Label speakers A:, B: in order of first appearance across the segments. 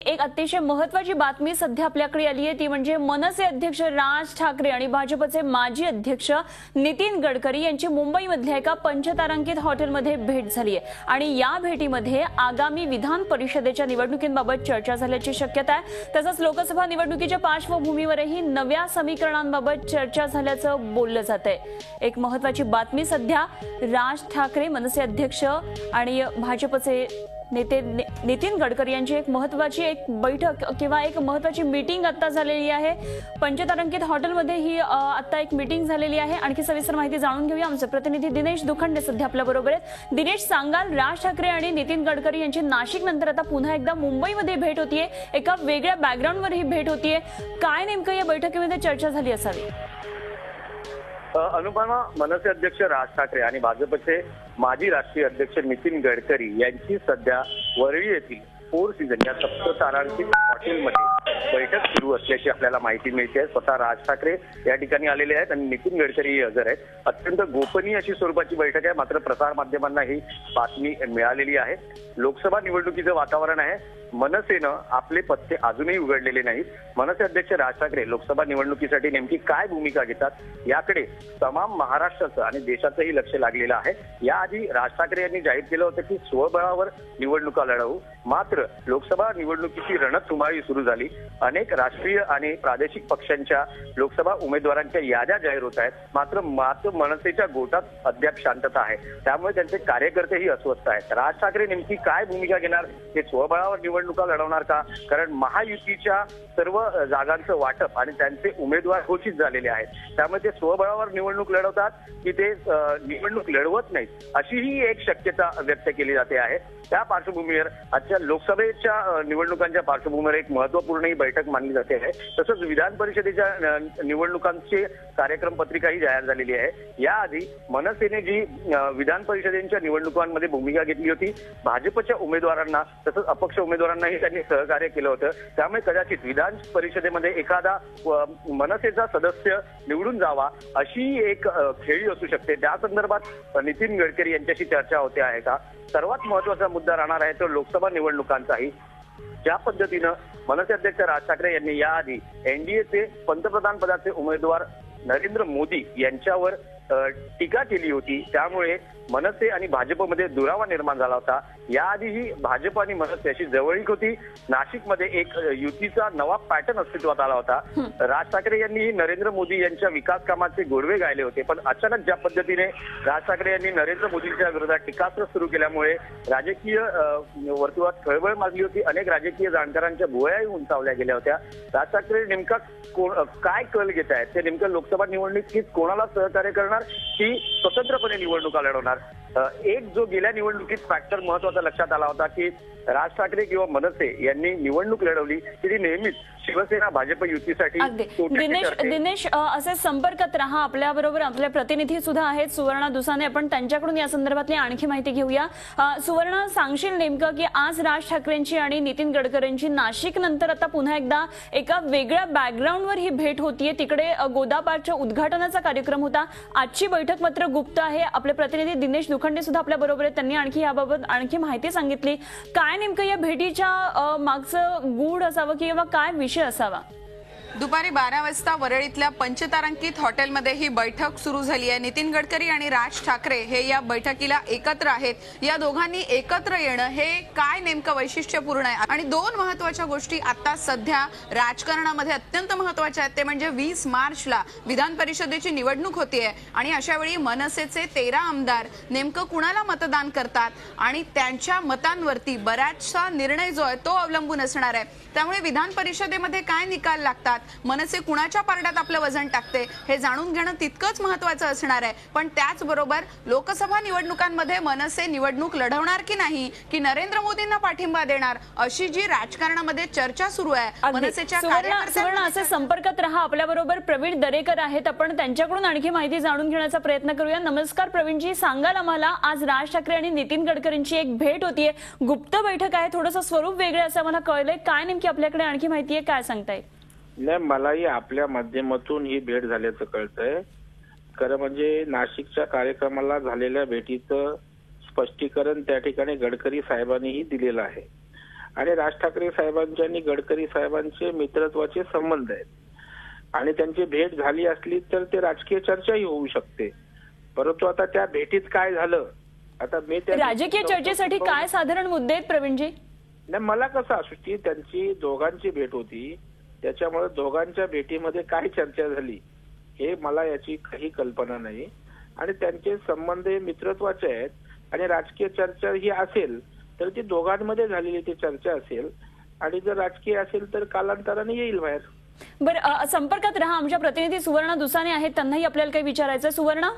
A: एक अतिशय महत्त्वाची बातमी सध्या आपल्याकडे आली आहे ती म्हणजे मनसे अध्यक्ष राज ठाकरे आणि भाजपचे माजी अध्यक्ष नितीन गडकरी यांची मुंबईमधल्या एका पंचतारांकित हॉटेलमध्ये भेट झाली आहे आणि या भेटीमध्ये आगामी विधान परिषदेच्या निवडणुकींबाबत चर्चा झाल्याची शक्यता आहे। तसंच लोकसभा निवडणुकीच्या पार्श्वभूमीवरही नव्या समीकरणांबाबत चर्चा झाल्याचं बोललं जातंय। एक महत्त्वाची बातमी सध्या राज ठाकरे मनसे अध्यक्ष आणि भाजपचे नेते नितीन गडकरी यांची एक महत्त्वाची बैठक किंवा एक महत्त्वाची मीटिंग आता झालेली आहे। पंचतारांकित हॉटेलमध्ये ही आता एक मीटिंग झालेली आहे। आणखी सविस्तर माहिती जाणून घेऊया। आमचे प्रतिनिधी दिनेश दुखंडे सध्या आपल्या बरोबर आहेत। दिनेश, सांगाल राज ठाकरे आणि नितीन गडकरी यांची नाशिक नंतर आता पुन्हा एकदा मुंबईमध्ये भेट होतीये, एका वेगळ्या बॅकग्राऊंडवर ही भेट होतीये, काय नेमकं या बैठकीमध्ये चर्चा झाली असावी?
B: अनुपमा, मनसे अध्यक्ष राज ठाकरे आणि भाजपचे माजी राष्ट्रीय अध्यक्ष नितीन गडकरी यांची सध्या वरळी येथील फोर सीझन या सप्ततारांकित हॉटेलमध्ये बैठक सुरू असल्याची आपल्याला माहिती मिळते। स्वतः राज ठाकरे या ठिकाणी आलेले आहेत आणि नितीन गडकरी हजर आहेत। अत्यंत गोपनीय अशी स्वरूपाची बैठक आहे, मात्र प्रसार माध्यमांना ही बातमी मिळालेली आहे। लोकसभा निवडणुकीचं वातावरण आहे। मनसेनं आपले पत्ते अजूनही उघडलेले नाहीत। मनसे अध्यक्ष राज ठाकरे लोकसभा निवडणुकीसाठी नेमकी काय भूमिका घेतात याकडे तमाम महाराष्ट्राचं आणि देशाचंही लक्ष लागलेलं आहे। याआधी राज ठाकरे यांनी जाहीर केलं होतं की स्वबळावर निवडणुका लढवू, मात्र लोकसभा निवडणुकीची रणधुमाळी सुरू झाली। अनेक राष्ट्रीय आणि प्रादेशिक पक्षांच्या लोकसभा उमेदवारांच्या याद्या जाहीर होत आहेत, मात्र मनसेच्या गोटात अद्याप शांतता आहे। त्यामुळे त्यांचे कार्यकर्तेही अस्वस्थ आहेत। राज ठाकरे नेमकी काय भूमिका घेणार? ते स्वबळावर निवडणुका लढवणार का? कारण महायुतीच्या सर्व जागांचं वाटप आणि त्यांचे उमेदवार घोषित झालेले आहेत, त्यामुळे ते स्वबळावर निवडणूक लढवतात की ते निवडणूक लढवत नाहीत, अशीही एक शक्यता व्यक्त केली जाते आहे। त्या पार्श्वभूमीवर आजच्या लोकसभेच्या निवडणुकांच्या पार्श्वभूमीवर एक महत्त्वपूर्ण ही बैठक मानली जाते आहे। तसंच विधान परिषदेच्या निवडणुकांची कार्यक्रम पत्रिकाही जाहीर झालेली आहे। याआधी मनसेने जी विधान परिषदेच्या निवडणुकांमध्ये भूमिका घेतली होती, भाजपच्या उमेदवारांना तसंच अपक्ष उमेदवारांनाही त्यांनी सहकार्य केलं होतं, त्यामुळे कदाचित विधान परिषदेमध्ये एखादा मनसेचा सदस्य निवडून जावा अशी एक खेळी असू शकते। त्या संदर्भात नितीन गडकरी यांच्याशी चर्चा होते आहे का? सर्वात महत्त्वाचा मुद्दा राहणार आहे तो लोकसभा निवडणुकांचाही। ज्या पद्धतीनं मनसे अध्यक्ष राज ठाकरे यांनी याआधी एनडीएचे पंतप्रधान पदाचे उमेदवार नरेंद्र मोदी यांच्यावर टीका केली होती, त्यामुळे मनसे आणि भाजपमध्ये दुरावा निर्माण झाला होता। याआधीही भाजप आणि मनसे अशी जवळीक होती। नाशिकमध्ये एक युतीचा नवा पॅटर्न अस्तित्वात आला होता। राज ठाकरे यांनी नरेंद्र मोदी यांच्या विकास कामाचे गोडवे गायले होते, पण अचानक ज्या पद्धतीने राज ठाकरे यांनी नरेंद्र मोदींच्या विरोधात टीकास्त्र सुरू केल्यामुळे राजकीय वर्तुळात खळबळ माजली होती। अनेक राजकीय जाणकारांच्या भुवयाही उंचावल्या गेल्या होत्या। राज ठाकरे नेमका काय कल घेत आहेत? ते नेमकं लोकसभा निवडणुकीत कोणाला सहकार्य करणार की स्वतंत्रपणे निवडणुका लढवणार? एक जो गेल्या निवडणुकीत फॅक्टर महत्वाचा लक्षात आला होता की राज ठाकरे किंवा मनसे यांनी निवडणूक लढवली की ती नेहमीच शिवसेना भाजप युतीसाठी।
A: दिनेश, असे संपर्कात राहा, आपल्या बरोबर आपले प्रतिनिधी सुद्धा आहेत सुवर्णा दुसाने, आपण त्यांच्याकडून या संदर्भातली आणखी माहिती घेऊया। सुवर्णा, सांगशील नेमकं की आज राज ठाकरेंची आणि नितीन गडकरींची नाशिक नंतर आता पुन्हा एकदा एका वेगळ्या बॅकग्राऊंडवर ही भेट होतीये। तिकडे गोदापारच्या उद्घाटनाचा कार्यक्रम होता, आजची बैठक मात्र गुप्त आहे। आपले प्रतिनिधी दिनेश दुखंडे सुद्धा आपल्या बरोबर आहेत, त्यांनी आणखी याबाबत आणखी माहिती सांगितली। काय नेमकं या भेटीच्या मागचं गूढ असावं किंवा काय विषय असावा?
C: दुपारी 12 वाजता वरळीतल्या पंचतारांकित हॉटेलमध्ये ही बैठक सुरू झाली आहे। नितीन गडकरी आणि राज ठाकरे हे या बैठकीला एकत्र आहेत। या दोघांनी एकत्र येणं हे काय नेमकं वैशिष्ट्यपूर्ण आहे? आणि दोन महत्त्वाच्या गोष्टी आता सध्या राजकारणामध्ये अत्यंत महत्त्वाच्या आहेत, ते म्हणजे 20 मार्चला विधान परिषदेची निवडणूक होतीये आणि अशा वेळी मनसेचे 13 आमदार नेमकं कुणाला मतदान करतात आणि त्यांच्या मतांवरती बराचसा निर्णय जो आहे तो अवलंबून असणार आहे। त्यामुळे विधान परिषदेमध्ये काय निकाल लागतात, मनसे कुणाच्या पारड्यात आपलं वजन टाकते हे जाणून घेणं तितकंच महत्त्वाचं असणार आहे। पण त्याचबरोबर लोकसभा निवडणुकांमध्ये मनसे निवडणूक लढवणार की नाही, की नरेंद्र मोदींना पाठिंबा देणार, अशी जी राजकारणामध्ये चर्चा सुरू आहे मनसेच्या
A: कार्यकर्त्यांना। असे संपर्कात राहा, आपल्या बरोबर प्रवीण दरेकर आहेत, आपण त्यांच्याकडून आणखी माहिती जाणून घेण्याचा प्रयत्न करूया। नमस्कार प्रवीणजी, सांगाल आम्हाला आज राज ठाकरे आणि नितीन गडकरींची एक भेट होतीये, गुप्त बैठक आहे, थोडंसं स्वरूप वेगळं असं मला कळलंय, काय नेमकी आपल्याकडे आणखी माहिती आहे, काय सांगताय?
D: नाही, मलाही आपल्या माध्यमातून ही भेट झाल्याचं कळतंय। खरं म्हणजे नाशिकच्या कार्यक्रमाला झालेल्या भेटीचं स्पष्टीकरण त्या ठिकाणी गडकरी साहेबांनीही दिलेलं आहे आणि राज ठाकरे साहेबांचे आणि गडकरी साहेबांचे मित्रत्वाचे संबंध आहेत आणि त्यांची भेट झाली असली तर ते राजकीय चर्चाही होऊ शकते. परंतु आता त्या भेटीत काय झालं, आता मी त्या
A: राजकीय चर्चेसाठी काय साधारण मुद्दे आहेत प्रवीणजी?
D: नाही, मला कसं असू की त्यांची दोघांची भेट होती, त्याच्यामुळे दोघांच्या भेटीमध्ये काय चर्चा झाली हे मला याची काही कल्पना नाही. आणि त्यांचे संबंध हे मित्रत्वाचे आहेत आणि राजकीय चर्चा ही असेल तर ती दोघांमध्ये झालेली ती चर्चा असेल आणि जर राजकीय असेल तर कालांतराने येईल बाहेर.
A: बरं, संपर्कात रहा. आमच्या प्रतिनिधी सुवर्णा दुसाने आहेत, त्यांनाही आपल्याला काही विचारायचं. सुवर्णा,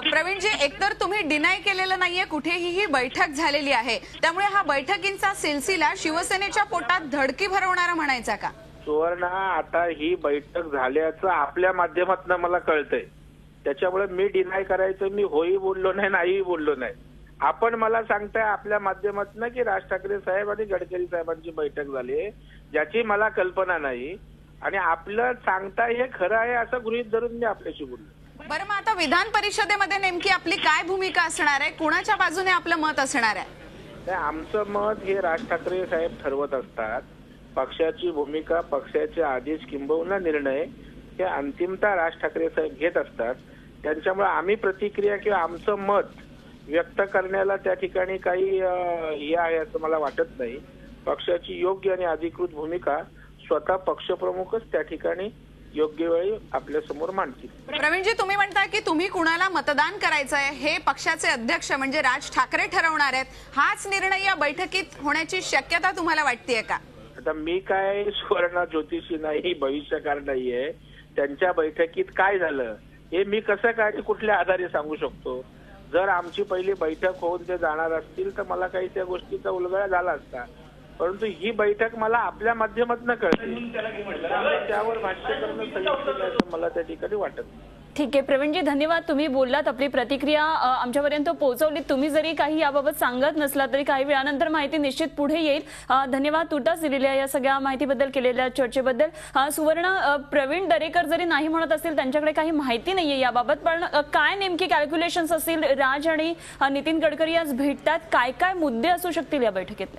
C: प्रवीणजी, एकतर तुम्ही डिनाय केलेलं नाहीये कुठेही ही बैठक झालेली आहे, त्यामुळे हा बैठकींचा सिलसिला शिवसेनेच्या पोटात धडकी भरवणारा म्हणायचा का?
D: सुवर्णा, आता ही बैठक झाल्याचं आपल्या माध्यमातून मला कळतंय, त्याच्यामुळे मी डिनाय करायचं, मी होही बोललो नाही नाहीही बोललो नाही. आपण मला सांगताय आपल्या माध्यमातून की राज ठाकरे साहेब आणि गडकरी साहेबांची बैठक झाली ज्याची मला कल्पना नाही आणि आपलं सांगताय हे खरं आहे असं गृहीत धरून मी आपल्याशी बोललो.
C: बरं, मग आता विधान परिषदेमध्ये नेमकी आपली काय भूमिका असणार आहे, कुणाच्या बाजूने आपलं मत असणार आहे?
D: आमचं मत हे राज ठाकरे साहेब ठरवत असतात. पक्षाची भूमिका, पक्षाचे आदेश किंबहुना निर्णय हे अंतिमतः राज ठाकरे साहेब घेत असतात. त्यांच्यामुळे आम्ही प्रतिक्रिया किंवा आमचं मत व्यक्त करण्याला त्या ठिकाणी काही हे आहे असं मला वाटत नाही. पक्षाची योग्य आणि अधिकृत भूमिका स्वतः पक्षप्रमुखच त्या ठिकाणी योग्य वेळी आपल्या समोर मांडतील.
C: प्रवीणजी, तुम्ही म्हणताय की तुम्ही कुणाला मतदान करायचं आहे हे पक्षाचे अध्यक्ष म्हणजे राज ठाकरे ठरवणार आहेत. हाच निर्णय या बैठकीत होण्याची शक्यता तुम्हाला वाटतेय का?
D: आता मी काय सुवर्ण ज्योतिषी नाही, भविष्यकार नाहीये. त्यांच्या बैठकीत काय झालं हे मी कसं काय कुठल्या आधारे सांगू शकतो? जर आमची पहिली बैठक होऊन ते जाणार असतील तर मला काही त्या गोष्टीचा उलगडा झाला असता, परंतु ही बैठक मला आपल्या माध्यमातून कळते, त्यावर भाष्य करणं संयुक्त असं मला त्या ठिकाणी वाटत नाही.
A: ठीक आहे प्रवीणजी, धन्यवाद. तुम्ही बोललात, आपली प्रतिक्रिया आमच्यापर्यंत पोहोचवली. तुम्ही जरी काही याबाबत सांगत नसला तरी काही वेळानंतर माहिती निश्चित पुढे येईल. धन्यवाद तुर्तास दिलेल्या या सगळ्या माहितीबद्दल, केलेल्या चर्चेबद्दल. सुवर्ण, प्रवीण दरेकर जरी नाही म्हणत असतील त्यांच्याकडे काही माहिती नाहीये याबाबत, पण काय नेमकी कॅल्क्युलेशन्स असतील? राज आणि नितीन गडकरी आज भेटतात, काय काय मुद्दे असू शकतील या बैठकीत?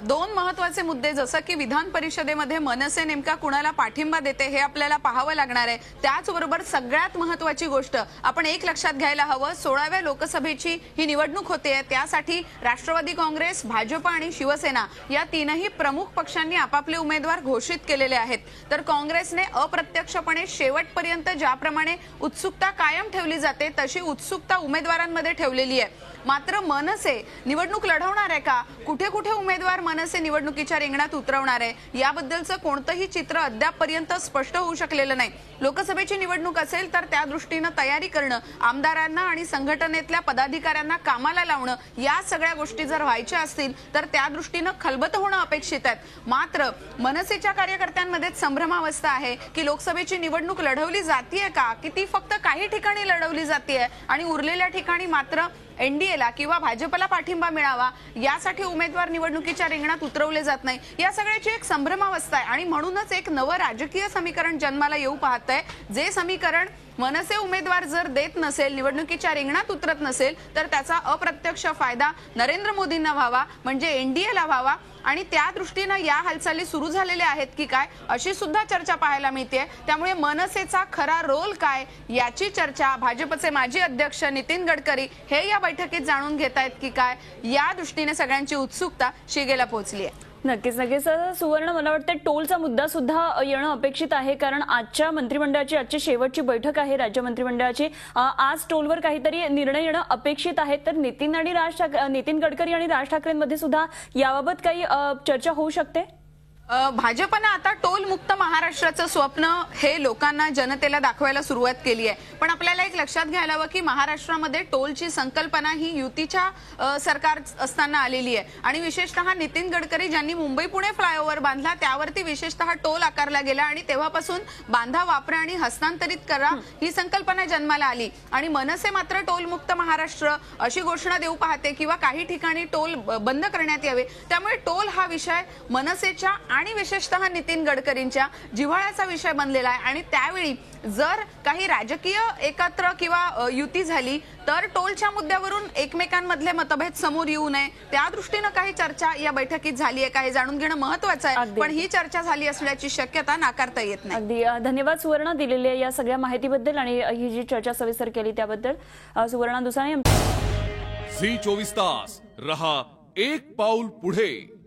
C: दोन महत्वाचे मुद्दे, जसं की विधान परिषदेमध्ये मनसे नेमका कुणाला पाठिंबा देते हे आपल्याला पाहावं लागणार आहे. त्याचबरोबर सगळ्यात महत्वाची गोष्ट आपण एक लक्षात घ्यायला हवं, 16व्या लोकसभेची ही निवडणूक होते. त्यासाठी राष्ट्रवादी काँग्रेस, भाजप आणि शिवसेना या तीनही प्रमुख पक्षांनी आपापले उमेदवार घोषित केलेले आहेत. तर काँग्रेसने अप्रत्यक्षपणे शेवटपर्यंत ज्याप्रमाणे उत्सुकता कायम ठेवली जाते तशी उत्सुकता उमेदवारांमध्ये ठेवलेली आहे. मात्र मनसे निवडणूक लढवणार आहे का, कुठे कुठे उमेदवार मनसे निवडणुकीच्या रिंगणात उतरवणार आहे याबद्दलचं कोणतंही चित्र अद्यापपर्यंत स्पष्ट होऊ शकलेलं नाही. लोकसभेची निवडणूक असेल तर त्या दृष्टीनं तयारी करणं, आमदारांना आणि संघटनेतल्या पदाधिकाऱ्यांना कामाला लावणं, या सगळ्या गोष्टी जर व्हायच्या असतील तर त्या दृष्टीनं खलबत होणं अपेक्षित आहे. मात्र मनसेच्या कार्यकर्त्यांमध्येच संभ्रमावस्था आहे की लोकसभेची निवडणूक लढवली जातीये का, की ती फक्त काही ठिकाणी लढवली जातीये आणि उरलेल्या ठिकाणी मात्र एनडीएला किंवा भाजपला पाठिंबा मिळावा यासाठी उमेदवार निवडणुकीच्या रिंगणात उतरवले जात नाही. या सगळ्याची एक संभ्रमावस्था आहे आणि म्हणूनच एक नवं राजकीय समीकरण जन्माला येऊ पाहतंय. जे समीकरण मनसे उमेदवार जर देत नसेल, निवडणुकीच्या रिंगणात उतरत नसेल, तर त्याचा अप्रत्यक्ष फायदा नरेंद्र मोदींना व्हावा, म्हणजे एनडीएला व्हावा. आणि त्या दृष्टीनं या हालचाली सुरू झालेल्या आहेत की काय अशी सुद्धा चर्चा पाहायला मिळते. त्यामुळे मनसेचा खरा रोल काय याची चर्चा भाजपचे माजी अध्यक्ष नितीन गडकरी हे या बैठकीत जाणून घेत आहेत की काय, या दृष्टीने सगळ्यांची उत्सुकता शिगेला पोहोचली आहे.
A: नक्कीच नक्कीच. सुवर्ण, मला वाटतं टोलचा मुद्दा सुद्धा येणं अपेक्षित आहे, कारण आजच्या मंत्रिमंडळाची आजची शेवटची बैठक आहे राज्य मंत्रिमंडळाची. आज टोलवर काहीतरी निर्णय येणं अपेक्षित आहे. तर नितीन गडकरी आणि राज ठाकरेंमध्ये सुद्धा याबाबत काही चर्चा होऊ शकते?
C: भाजपनं आता टोल मुक्त महाराष्ट्राचं स्वप्न हे लोकांना, जनतेला दाखवायला सुरुवात केली आहे. पण आपल्याला एक लक्षात घ्यायला हवं की महाराष्ट्रामध्ये टोलची संकल्पना ही युतीच्या सरकार असताना आलेली आहे. आणि विशेषतः नितीन गडकरी ज्यांनी मुंबई पुणे फ्लायओव्हर बांधला त्यावरती विशेषतः टोल आकारला गेला आणि तेव्हापासून बांधा, वापरा आणि हस्तांतरित करा ही संकल्पना जन्माला आली. आणि मनसे मात्र टोल मुक्त महाराष्ट्र अशी घोषणा देऊ पाहते किंवा काही ठिकाणी टोल बंद करण्यात यावे. त्यामुळे टोल हा विषय मनसेच्या आणि विशेषतः नितीन गडकरींच्या जिव्हाळ्याचा विषय बनलेला आहे आणि त्यावेळी जर काही राजकीय एकत्र किंवा युती झाली तर टोलच्या मुद्द्यावरून एकमेकांमधले मतभेद समोर येऊ नये त्या दृष्टीनं काही चर्चा या बैठकीत झाली आहे का हे जाणून घेणं महत्त्वाचं आहे.
A: अगदी.
C: पण ही चर्चा झाली असल्याची शक्यता नाकारता येत नाही.
A: अगदी धन्यवाद सुवर्णा दिलेल्या या सगळ्या माहितीबद्दल आणि ही जी चर्चा सविस्तर केली त्याबद्दल. सुवर्णा दुसाणे.
E: झी 24 तास रहा एक पाऊल पुढे.